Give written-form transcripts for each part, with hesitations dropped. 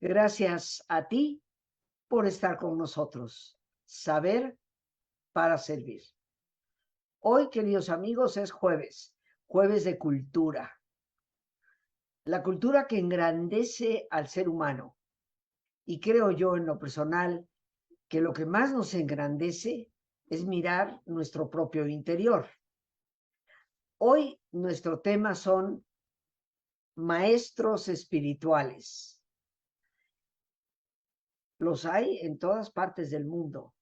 Gracias a ti por estar con nosotros. Saber para servir. Hoy, queridos amigos, es jueves de cultura. La cultura que engrandece al ser humano. Y creo yo en lo personal que lo que más nos engrandece es mirar nuestro propio interior. Hoy nuestro tema son maestros espirituales. Los hay en todas partes del mundo.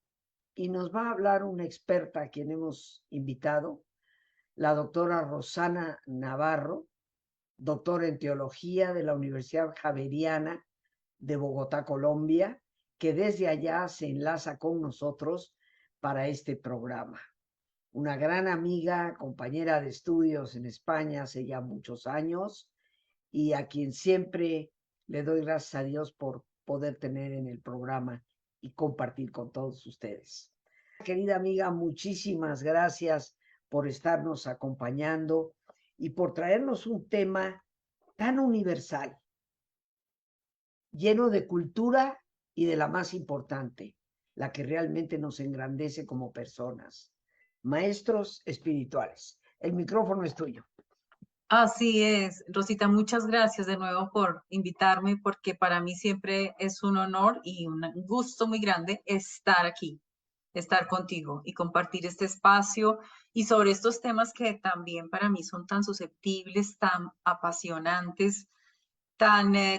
Y nos va a hablar una experta a quien hemos invitado, la doctora Rosana Navarro, doctora en teología de la Universidad Javeriana de Bogotá, Colombia, que desde allá se enlaza con nosotros para este programa. Una gran amiga, compañera de estudios en España hace ya muchos años y a quien siempre le doy gracias a Dios por poder tener en el programa y compartir con todos ustedes. Querida amiga, muchísimas gracias por estarnos acompañando y por traernos un tema tan universal, lleno de cultura y de la más importante, la que realmente nos engrandece como personas. Maestros espirituales. El micrófono es tuyo. Así es, Rosita, muchas gracias de nuevo por invitarme, porque para mí siempre es un honor y un gusto muy grande estar aquí, estar contigo y compartir este espacio y sobre estos temas que también para mí son tan susceptibles, tan apasionantes,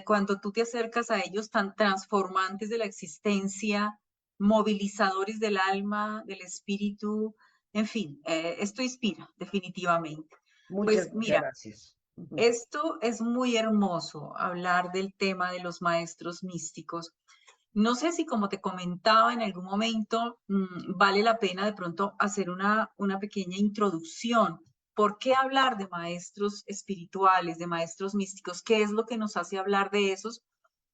cuando tú te acercas a ellos, tan transformantes de la existencia, movilizadores del alma, del espíritu, en fin, esto inspira definitivamente. Muchas, Pues muchas mira. gracias. Esto es muy hermoso, hablar del tema de los maestros místicos. No sé si, como te comentaba en algún momento, vale la pena de pronto hacer una pequeña introducción. ¿Por qué hablar de maestros espirituales, de maestros místicos? ¿Qué es lo que nos hace hablar de esos,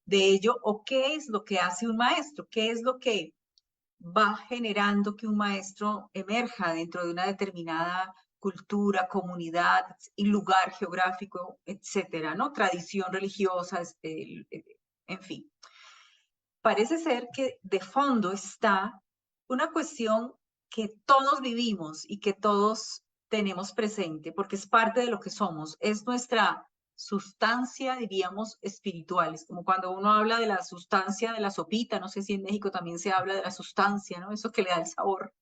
de ello? ¿O qué es lo que hace un maestro? ¿Qué es lo que va generando que un maestro emerja dentro de una determinada cultura, comunidad y lugar geográfico, etcétera, ¿no? Tradición religiosa, en fin? Parece ser que de fondo está una cuestión que todos vivimos y que todos tenemos presente, porque es parte de lo que somos, es nuestra sustancia, diríamos, espiritual. Es como cuando uno habla de la sustancia de la sopita, no sé si en México también se habla de la sustancia, ¿no? Eso que le da el sabor.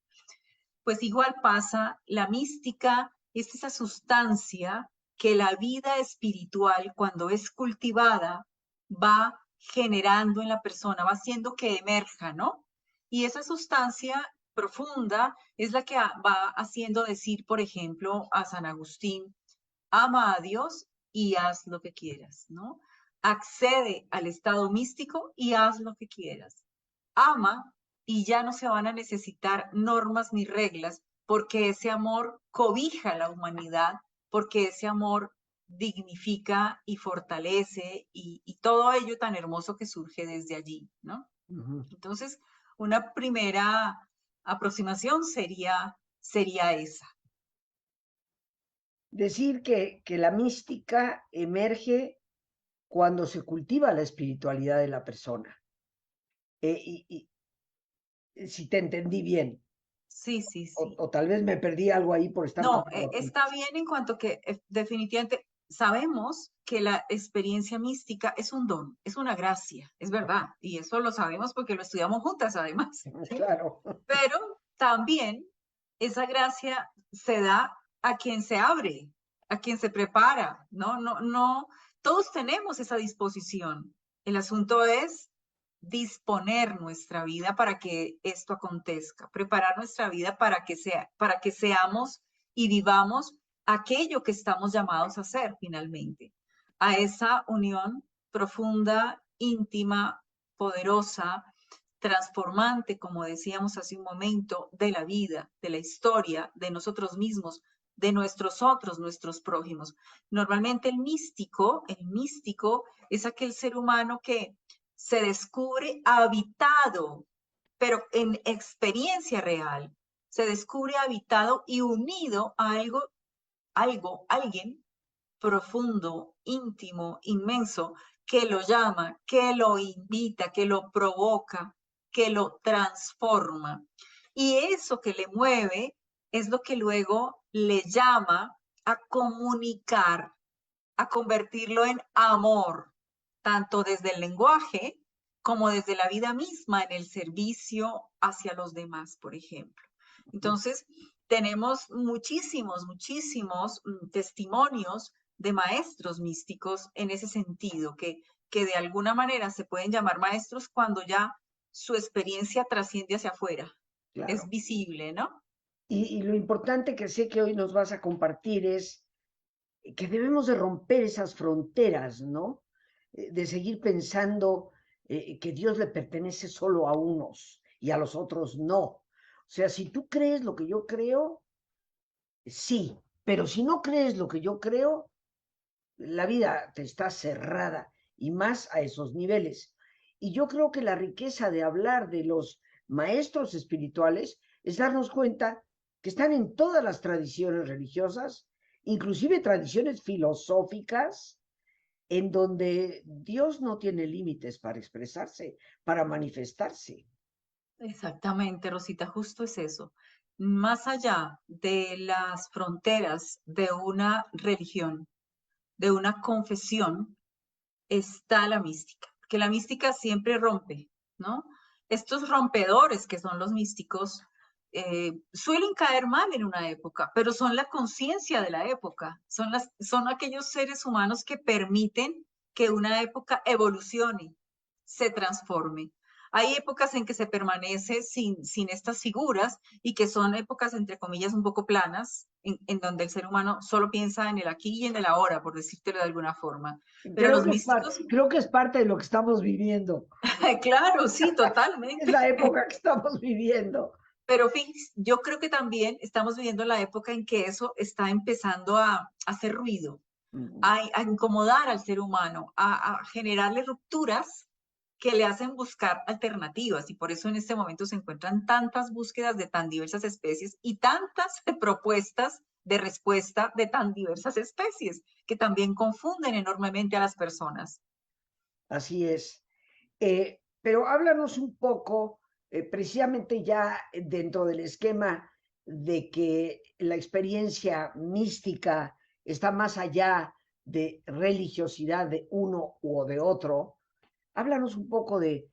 Pues igual pasa, la mística es esa sustancia que la vida espiritual, cuando es cultivada, va generando en la persona, va haciendo que emerja, ¿no? Y esa sustancia profunda es la que va haciendo decir, por ejemplo, a San Agustín: ama a Dios y haz lo que quieras, ¿no? Accede al estado místico y haz lo que quieras. Ama y ya no se van a necesitar normas ni reglas, porque ese amor cobija a la humanidad, porque ese amor dignifica y fortalece y todo ello tan hermoso que surge desde allí, ¿no? Entonces, una primera aproximación sería esa. Decir que la mística emerge cuando se cultiva la espiritualidad de la persona. Si te entendí bien, Sí, sí, sí. o tal vez me perdí algo ahí por estar No, tomando está apuntes. bien en cuanto que definitivamente sabemos que la experiencia mística es un don, es una gracia, es verdad, y eso lo sabemos porque lo estudiamos juntas además, ¿sí? Claro. Pero también esa gracia se da a quien se abre, a quien se prepara, ¿no? No, no, todos tenemos esa disposición. El asunto es disponer nuestra vida para que esto acontezca, preparar nuestra vida para que seamos y vivamos aquello que estamos llamados a hacer finalmente, a esa unión profunda, íntima, poderosa, transformante, como decíamos hace un momento, de la vida, de la historia, de nosotros mismos, de nuestros otros, nuestros prójimos. Normalmente el místico es aquel ser humano que se descubre habitado, pero en experiencia real, se descubre habitado y unido a alguien profundo, íntimo, inmenso, que lo llama, que lo invita, que lo provoca, que lo transforma. Y eso que le mueve es lo que luego le llama a comunicar, a convertirlo en amor, tanto desde el lenguaje como desde la vida misma en el servicio hacia los demás, por ejemplo. Entonces, tenemos muchísimos testimonios de maestros místicos en ese sentido, que de alguna manera se pueden llamar maestros cuando ya su experiencia trasciende hacia afuera, es Claro. visible, ¿no? Y lo importante que sé que hoy nos vas a compartir es que debemos de romper esas fronteras, ¿no? De seguir pensando que Dios le pertenece solo a unos y a los otros no. O sea, si tú crees lo que yo creo, sí, pero si no crees lo que yo creo, la vida te está cerrada y más a esos niveles. Y yo creo que la riqueza de hablar de los maestros espirituales es darnos cuenta que están en todas las tradiciones religiosas, inclusive tradiciones filosóficas, en donde Dios no tiene límites para expresarse, para manifestarse. Exactamente, Rosita, justo es eso. Más allá de las fronteras de una religión, de una confesión, está la mística, que la mística siempre rompe, ¿no? Estos rompedores que son los místicos suelen caer mal en una época, pero son la conciencia de la época, son aquellos seres humanos que permiten que una época evolucione, se transforme. Hay épocas en que se permanece sin estas figuras y que son épocas, entre comillas, un poco planas, en donde el ser humano solo piensa en el aquí y en el ahora, por decírtelo de alguna forma. Pero Creo los que, místicos, creo que es parte de lo que estamos viviendo. claro, sí, Es totalmente. la época que estamos viviendo. Pero fíjense, yo creo que también estamos viviendo la época en que eso está empezando a hacer ruido, a incomodar al ser humano, a generarle rupturas que le hacen buscar alternativas. Y por eso en este momento se encuentran tantas búsquedas de tan diversas especies y tantas propuestas de respuesta de tan diversas especies que también confunden enormemente a las personas. Así es. Pero háblanos un poco, precisamente ya dentro del esquema de que la experiencia mística está más allá de religiosidad de uno o de otro. Háblanos un poco de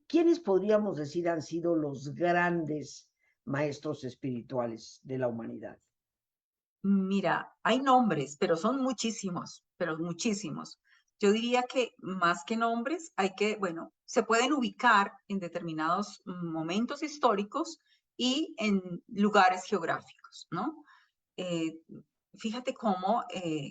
quiénes podríamos decir han sido los grandes maestros espirituales de la humanidad. Mira, hay nombres, pero son muchísimos, pero muchísimos. Yo diría que más que nombres, hay que, bueno, se pueden ubicar en determinados momentos históricos y en lugares geográficos, ¿no? Eh, Fíjate cómo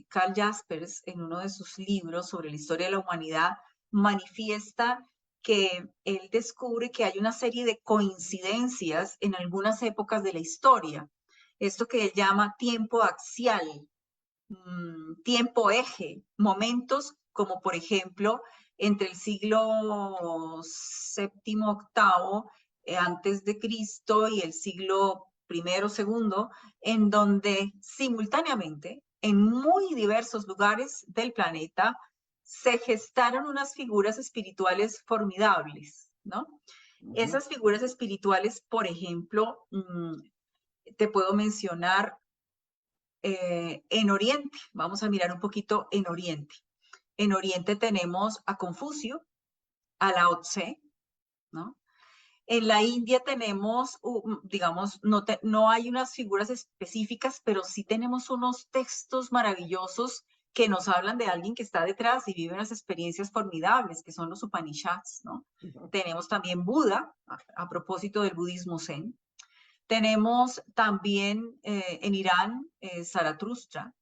Karl Jaspers, en uno de sus libros sobre la historia de la humanidad, manifiesta que él descubre que hay una serie de coincidencias en algunas épocas de la historia. Esto que él llama tiempo axial, tiempo eje, momentos como por ejemplo entre el siglo séptimo, octavo antes de Cristo y el siglo primero, segundo, en donde simultáneamente en muy diversos lugares del planeta se gestaron unas figuras espirituales formidables, ¿no? Esas figuras espirituales, por ejemplo, te puedo mencionar en Oriente. Vamos a mirar un poquito en Oriente. En Oriente tenemos a Confucio, a Lao Tse, ¿no? En la India tenemos, digamos, no hay unas figuras específicas, pero sí tenemos unos textos maravillosos que nos hablan de alguien que está detrás y vive unas experiencias formidables, que son los Upanishads, ¿no? Tenemos también Buda, a propósito del budismo zen. Tenemos también en Irán Zaratustra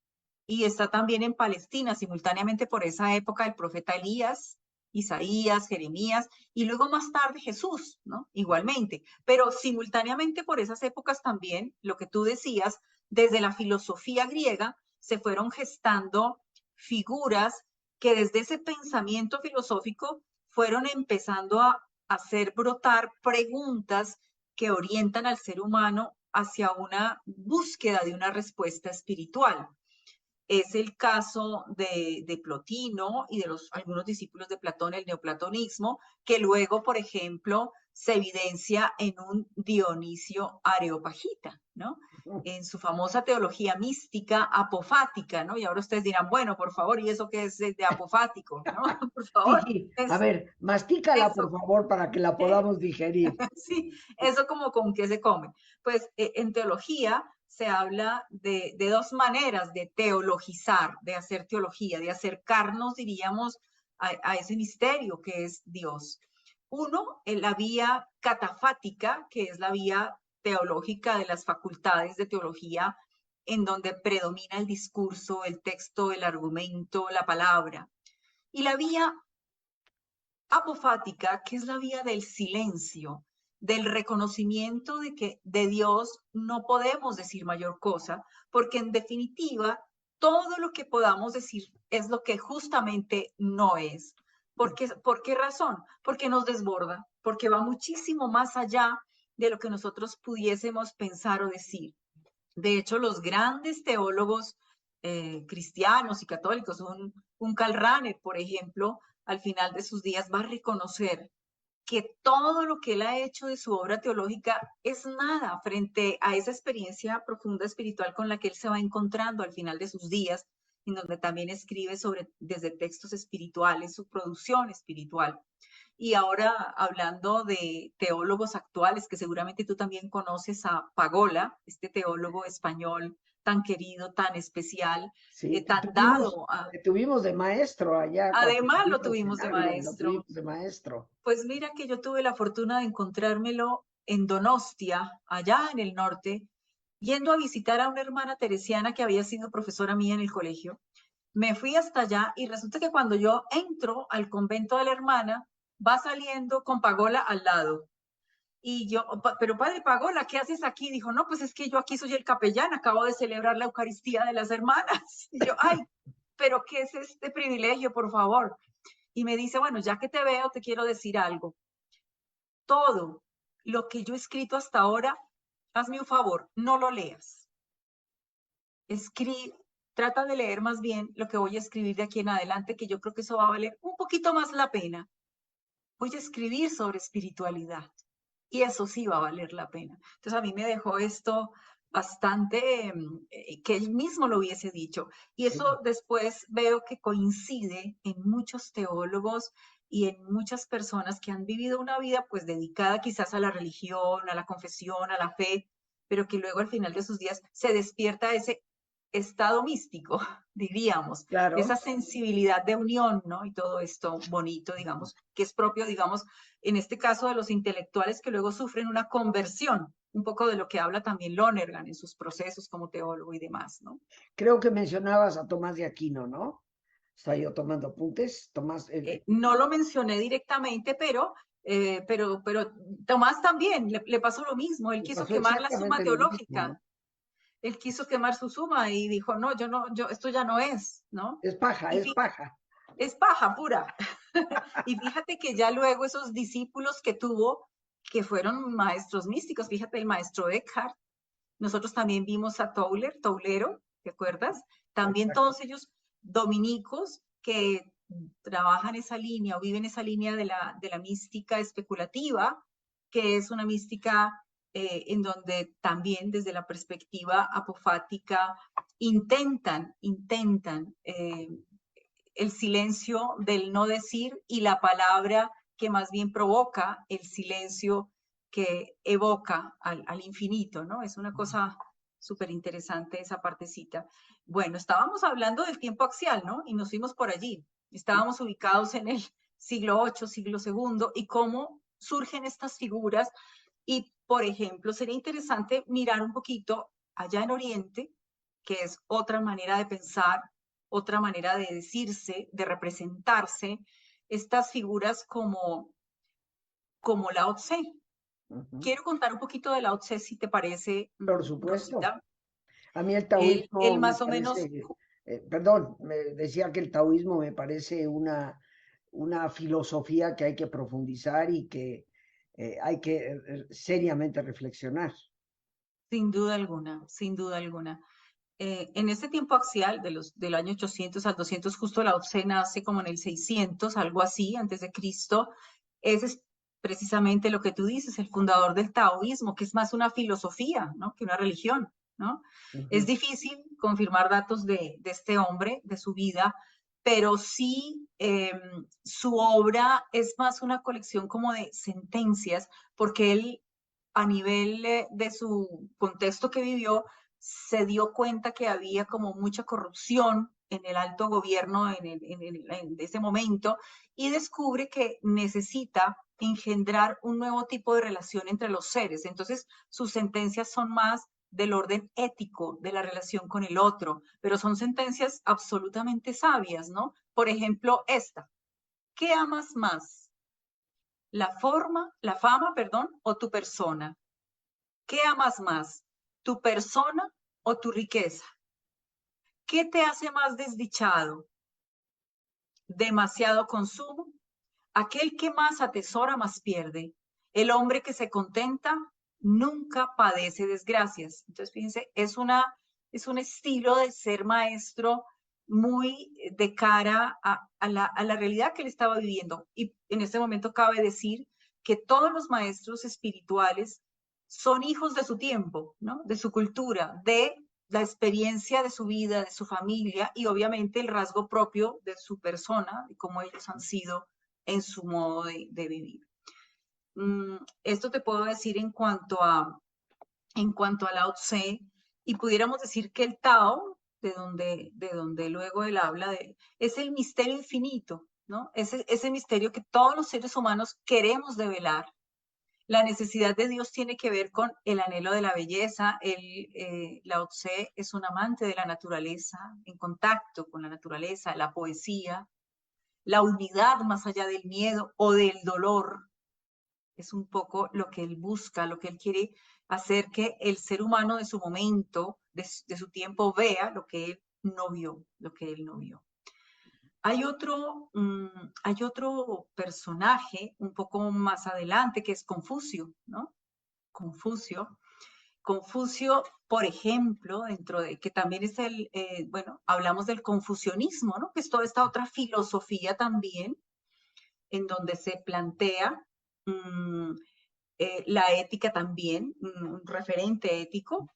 y está también en Palestina, simultáneamente por esa época el profeta Elías, Isaías, Jeremías y luego más tarde Jesús, ¿no? Igualmente, pero simultáneamente por esas épocas también, lo que tú decías, desde la filosofía griega se fueron gestando figuras que desde ese pensamiento filosófico fueron empezando a hacer brotar preguntas que orientan al ser humano hacia una búsqueda de una respuesta espiritual. Es el caso de Plotino y de algunos discípulos de Platón, el neoplatonismo, que luego, por ejemplo, se evidencia en un Dionisio Areopagita, ¿no? En su famosa teología mística apofática, ¿no? Y ahora ustedes dirán, bueno, por favor, ¿y eso qué es de apofático, ¿no? Por Sí, favor, sí. A es ver, mastícala, por eso. favor, para que la podamos digerir. Sí, eso como con qué se come. Pues en teología se habla de dos maneras de teologizar, de hacer teología, de acercarnos, diríamos, a ese misterio que es Dios. Uno, en la vía catafática, que es la vía teológica de las facultades de teología, en donde predomina el discurso, el texto, el argumento, la palabra. Y la vía apofática, que es la vía del silencio, del reconocimiento de que de Dios no podemos decir mayor cosa, porque en definitiva todo lo que podamos decir es lo que justamente no es. ¿Por qué razón? Porque nos desborda, porque va muchísimo más allá de lo que nosotros pudiésemos pensar o decir. De hecho, los grandes teólogos cristianos y católicos, un Karl Rahner, por ejemplo, al final de sus días va a reconocer que todo lo que él ha hecho de su obra teológica es nada frente a esa experiencia profunda espiritual con la que él se va encontrando al final de sus días, en donde también escribe desde textos espirituales, su producción espiritual. Y ahora hablando de teólogos actuales, que seguramente tú también conoces a Pagola, este teólogo español tan querido, tan especial, Sí, tan dado a... te tuvimos de maestro allá cuando Además lo estuvimos en tuvimos de Ávila, lo maestro. tuvimos de maestro. Pues mira que yo tuve la fortuna de encontrármelo en Donostia, allá en el norte, yendo a visitar a una hermana teresiana que había sido profesora mía en el colegio. Me fui hasta allá y resulta que cuando yo entro al convento de la hermana, va saliendo con Pagola al lado. Y yo, pero padre Pagola, ¿qué haces aquí? Dijo, no, pues es que yo aquí soy el capellán, acabo de celebrar la Eucaristía de las hermanas. Y yo, ay, pero ¿qué es este privilegio, por favor? Y me dice, bueno, ya que te veo, te quiero decir algo. Todo lo que yo he escrito hasta ahora, hazme un favor, no lo leas. Escribe, trata de leer más bien lo que voy a escribir de aquí en adelante, que yo creo que eso va a valer un poquito más la pena. Voy a escribir sobre espiritualidad y eso sí va a valer la pena. Entonces a mí me dejó esto bastante que él mismo lo hubiese dicho. Y eso Sí. después veo que coincide en muchos teólogos y en muchas personas que han vivido una vida pues dedicada quizás a la religión, a la confesión, a la fe, pero que luego al final de sus días se despierta ese estado místico, diríamos, esa Claro. sensibilidad de unión, ¿no? Y todo esto bonito, digamos, que es propio, digamos, en este caso de los intelectuales que luego sufren una conversión, un poco de lo que habla también Lonergan en sus procesos como teólogo y demás, ¿no? Creo que mencionabas a Tomás de Aquino, ¿no? Estaba yo tomando apuntes. Tomás, No lo mencioné directamente, pero Tomás también le pasó lo mismo, él me quiso pasó quemar la suma exactamente lo mismo, teológica, ¿no? él quiso quemar su suma y dijo, no, esto ya no es, ¿no? Es paja, Y es paja. es paja pura. Y fíjate que ya luego esos discípulos que tuvo, que fueron maestros místicos, fíjate el maestro Eckhart, nosotros también vimos a Toulero, ¿te acuerdas? También Exacto. todos ellos dominicos que trabajan esa línea o viven esa línea de la mística especulativa, que es una mística en donde también desde la perspectiva apofática intentan el silencio del no decir y la palabra que más bien provoca el silencio que evoca al infinito, ¿no? Es una cosa súper interesante esa partecita. Bueno, estábamos hablando del tiempo axial, ¿no? Y nos fuimos por allí. Estábamos ubicados en el siglo VIII, siglo II, y cómo surgen estas figuras. Y, por ejemplo, sería interesante mirar un poquito allá en Oriente, que es otra manera de pensar, otra manera de decirse, de representarse, estas figuras como Lao Tse. Ujú. Quiero contar un poquito de Lao Tse, si te parece, Por supuesto. Rosita. A mí el Él taoísmo me más o menos, parece, perdón, me decía que el taoísmo me parece una filosofía que hay que profundizar y que hay que seriamente reflexionar. sin duda alguna, sin duda alguna. en este tiempo axial del año 800 al 200, justo Lao Tse nace como en el 600, algo así, antes de Cristo. Ese es precisamente lo que tú dices, el fundador del taoísmo, que es más una filosofía, ¿no?, que una religión, ¿no? Es difícil confirmar datos de este hombre, de su vida, pero sí su obra es más una colección como de sentencias, porque él, a nivel de su contexto que vivió, se dio cuenta que había como mucha corrupción en el alto gobierno en ese momento, y descubre que necesita engendrar un nuevo tipo de relación entre los seres. Entonces, sus sentencias son más del orden ético de la relación con el otro, pero son sentencias absolutamente sabias, ¿no? Por ejemplo, esta: ¿qué amas más? La fama, perdón, o tu persona. ¿Qué amas más? ¿Tu persona o tu riqueza? ¿Qué te hace más desdichado? ¿Demasiado consumo? Aquel que más atesora, más pierde. El hombre que se contenta nunca padece desgracias. Entonces, fíjense, es un estilo de ser maestro muy de cara a la realidad que él estaba viviendo. Y en este momento cabe decir que todos los maestros espirituales son hijos de su tiempo, ¿no?, de su cultura, de la experiencia de su vida, de su familia, y obviamente el rasgo propio de su persona, de cómo ellos han sido en su modo de vivir. Esto te puedo decir en cuanto a Lao Tse, y pudiéramos decir que el Tao, de donde luego él habla, es el misterio infinito, ¿no? Ese misterio que todos los seres humanos queremos develar. La necesidad de Dios tiene que ver con el anhelo de la belleza. Lao Tse es un amante de la naturaleza, en contacto con la naturaleza, la poesía, la unidad más allá del miedo o del dolor. Es un poco lo que él busca, lo que él quiere hacer que el ser humano de su momento, de su tiempo, vea lo que él no vio, lo que él no vio. Hay otro personaje un poco más adelante que es Confucio, ¿no? Confucio, por ejemplo, dentro de que también es bueno, hablamos del confucianismo, ¿no?, que es toda esta otra filosofía también, en donde se plantea la ética también, un referente ético.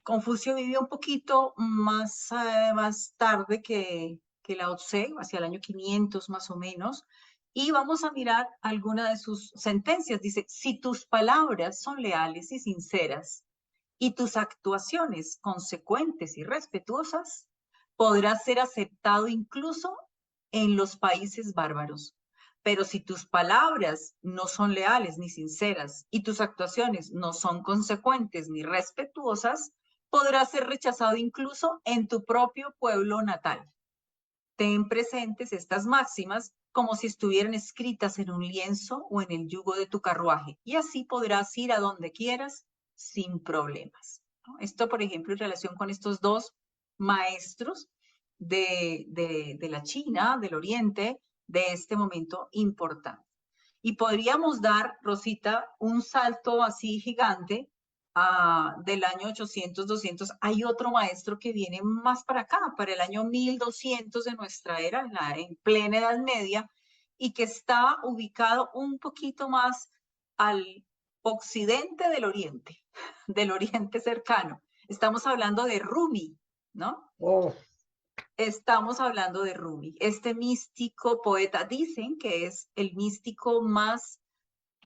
Confucio vivió un poquito más tarde que Lao Tse, hacia el año 500 más o menos, y vamos a mirar alguna de sus sentencias. Dice: si tus palabras son leales y sinceras y tus actuaciones consecuentes y respetuosas, podrás ser aceptado incluso en los países bárbaros. Pero si tus palabras no son leales ni sinceras y tus actuaciones no son consecuentes ni respetuosas, podrás ser rechazado incluso en tu propio pueblo natal. Ten presentes estas máximas como si estuvieran escritas en un lienzo o en el yugo de tu carruaje, y así podrás ir a donde quieras sin problemas. Esto, por ejemplo, en relación con estos dos maestros de la China, del Oriente, de este momento importante. Y podríamos dar, Rosita, un salto así gigante del año 800, 200. Hay otro maestro que viene más para acá, para el año 1200 de nuestra era, en plena Edad Media, y que está ubicado un poquito más al occidente del Oriente, del Oriente cercano. Estamos hablando de Rumi, ¿no? Oh, Estamos hablando de Rumi, este místico poeta. Dicen que es el místico más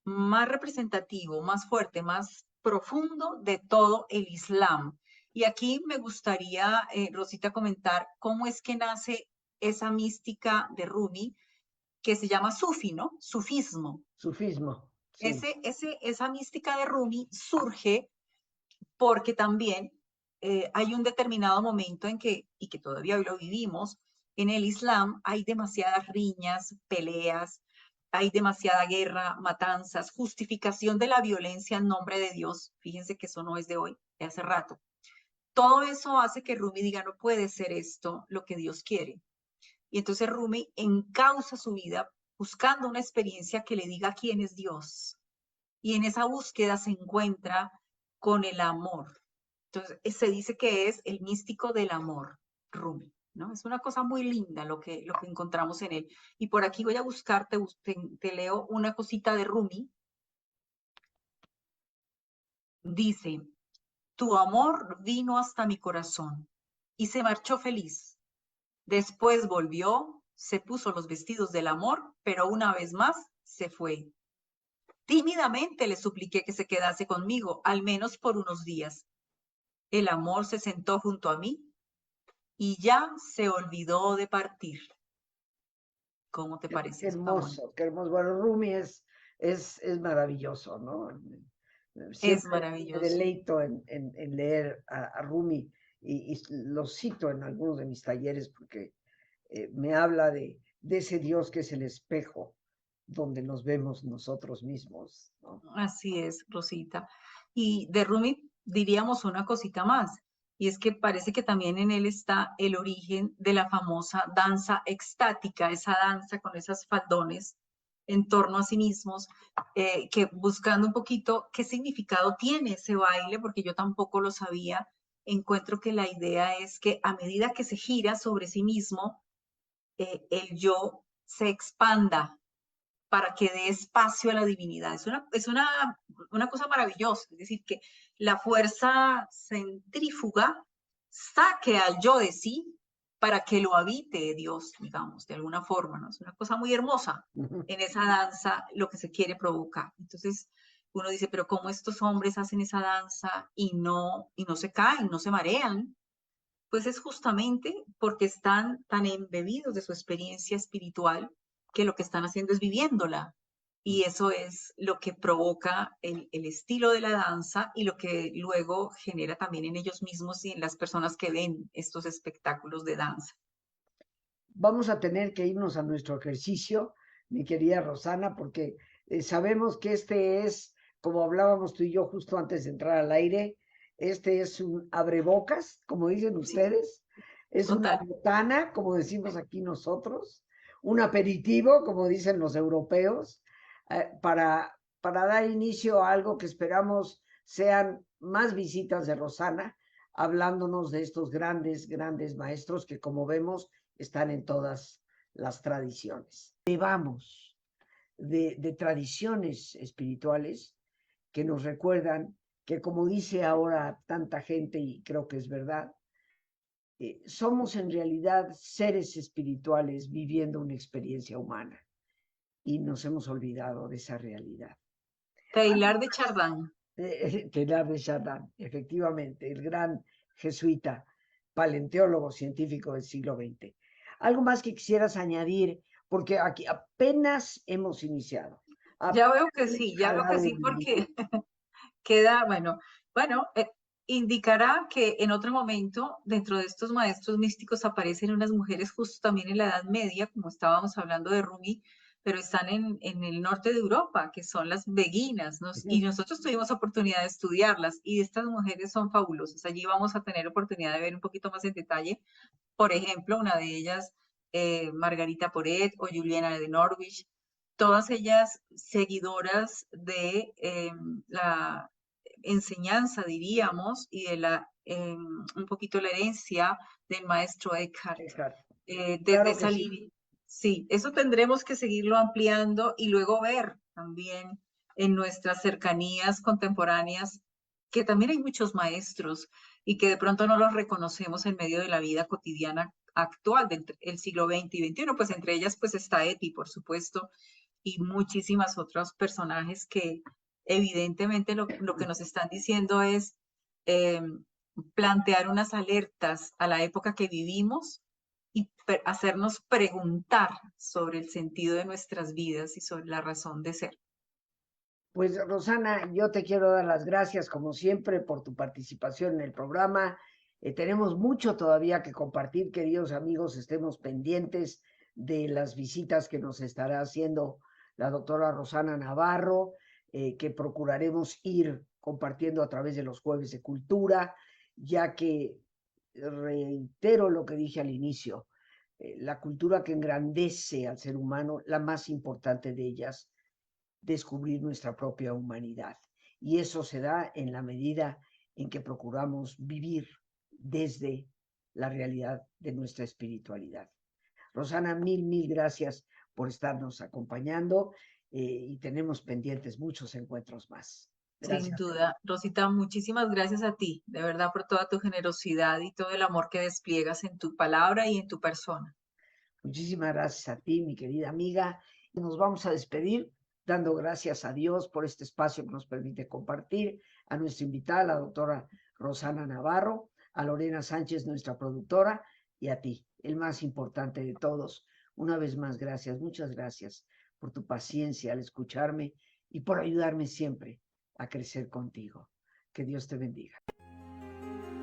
representativo, más fuerte, más profundo de todo el Islam. Y aquí me gustaría, Rosita, comentar cómo es que nace esa mística de Rumi, que se llama sufi, ¿no? Sufismo. sufismo, sí. Esa mística de Rumi surge porque también hay un determinado momento en que, y que todavía hoy lo vivimos, en el Islam hay demasiadas riñas, peleas, hay demasiada guerra, matanzas, justificación de la violencia en nombre de Dios. Fíjense que eso no es de hoy, de hace rato. Todo eso hace que Rumi diga: no puede ser esto lo que Dios quiere. Y entonces Rumi encausa su vida buscando una experiencia que le diga quién es Dios. Y en esa búsqueda se encuentra con el amor. Entonces, se dice que es el místico del amor, Rumi, ¿no? Es una cosa muy linda lo que encontramos en él. Y por aquí voy a buscarte, te leo una cosita de Rumi. Dice, tu amor vino hasta mi corazón y se marchó feliz. Después volvió, se puso los vestidos del amor, pero una vez más se fue. Tímidamente le supliqué que se quedase conmigo, al menos por unos días. El amor se sentó junto a mí y ya se olvidó de partir. ¿Cómo te parece Qué eso tan bonito? hermoso, qué hermoso. Bueno, Rumi es maravilloso, ¿no? Es Siempre me maravilloso. deleito en leer a Rumi y lo cito en algunos de mis talleres porque me habla de ese Dios que es el espejo donde nos vemos nosotros mismos, ¿no? Así es, Rosita. Y de Rumi diríamos una cosita más, y es que parece que también en él está el origen de la famosa danza extática, esa danza con esas faldones en torno a sí mismos, que buscando un poquito qué significado tiene ese baile, porque yo tampoco lo sabía, encuentro que la idea es que a medida que se gira sobre sí mismo, el yo se expanda para que dé espacio a la divinidad. Una cosa maravillosa, es decir, que la fuerza centrífuga saque al yo de sí para que lo habite Dios, digamos, de alguna forma, ¿no? Es una cosa muy hermosa en esa danza lo que se quiere provocar. Entonces, uno dice, pero ¿cómo estos hombres hacen esa danza y no se caen, no se marean? Pues es justamente porque están tan embebidos de su experiencia espiritual que lo que están haciendo es viviéndola. Y eso es lo que provoca el estilo de la danza y lo que luego genera también en ellos mismos y en las personas que ven estos espectáculos de danza. Vamos a tener que irnos a nuestro ejercicio, mi querida Rosana, porque sabemos que este es, como hablábamos tú y yo justo antes de entrar al aire, este es un abrebocas, como dicen Sí, ustedes, es una total. botana, como decimos aquí nosotros, un aperitivo, como dicen los europeos, para dar inicio a algo que esperamos sean más visitas de Rosana, hablándonos de estos grandes, grandes maestros que, como vemos, están en todas las tradiciones. Llevamos de tradiciones espirituales que nos recuerdan que, como dice ahora tanta gente, y creo que es verdad, somos en realidad seres espirituales viviendo una experiencia humana y nos hemos olvidado de esa realidad. Taylor de Chardin. Teilhard de Chardin, efectivamente, el gran jesuita, paleontólogo científico del siglo XX. Algo más que quisieras añadir, porque aquí apenas hemos iniciado. Ya veo que Apenas sí, ya veo que jalado sí, un hilito. porque queda, bueno, indicará que en otro momento, dentro de estos maestros místicos, aparecen unas mujeres justo también en la Edad Media, como estábamos hablando de Rumi, pero están en el norte de Europa, que son las beguinas, y nosotros tuvimos oportunidad de estudiarlas, y estas mujeres son fabulosas. Allí vamos a tener oportunidad de ver un poquito más en detalle, por ejemplo, una de ellas, Margarita Poret o Juliana de Norwich, todas ellas seguidoras de la enseñanza, diríamos, y de un poquito la herencia del maestro Eckhart. Exacto. Desde Claro que esa sí. línea. Sí, eso tendremos que seguirlo ampliando y luego ver también en nuestras cercanías contemporáneas que también hay muchos maestros y que de pronto no los reconocemos en medio de la vida cotidiana actual del el siglo XX y XXI, pues entre ellas pues está Eti, por supuesto, y muchísimas otros personajes que evidentemente lo que nos están diciendo es eh, plantear unas alertas a la época que vivimos y hacernos preguntar sobre el sentido de nuestras vidas y sobre la razón de ser. Pues Rosana, yo te quiero dar las gracias como siempre por tu participación en el programa. Tenemos mucho todavía que compartir, queridos amigos, estemos pendientes de las visitas que nos estará haciendo la doctora Rosana Navarro, que procuraremos ir compartiendo a través de los jueves de cultura, ya que reitero lo que dije al inicio, la cultura que engrandece al ser humano, la más importante de ellas, descubrir nuestra propia humanidad. Y eso se da en la medida en que procuramos vivir desde la realidad de nuestra espiritualidad. Rosana, mil gracias por estarnos acompañando y tenemos pendientes muchos encuentros más. Sin Gracias. duda, Rosita, muchísimas gracias a ti, de verdad, por toda tu generosidad y todo el amor que despliegas en tu palabra y en tu persona. Muchísimas gracias a ti, mi querida amiga. Nos vamos a despedir dando gracias a Dios por este espacio que nos permite compartir, a nuestra invitada, la doctora Rosana Navarro, a Lorena Sánchez, nuestra productora, y a ti, el más importante de todos. Una vez más, gracias, muchas gracias por tu paciencia al escucharme y por ayudarme siempre a crecer contigo. Que Dios te bendiga.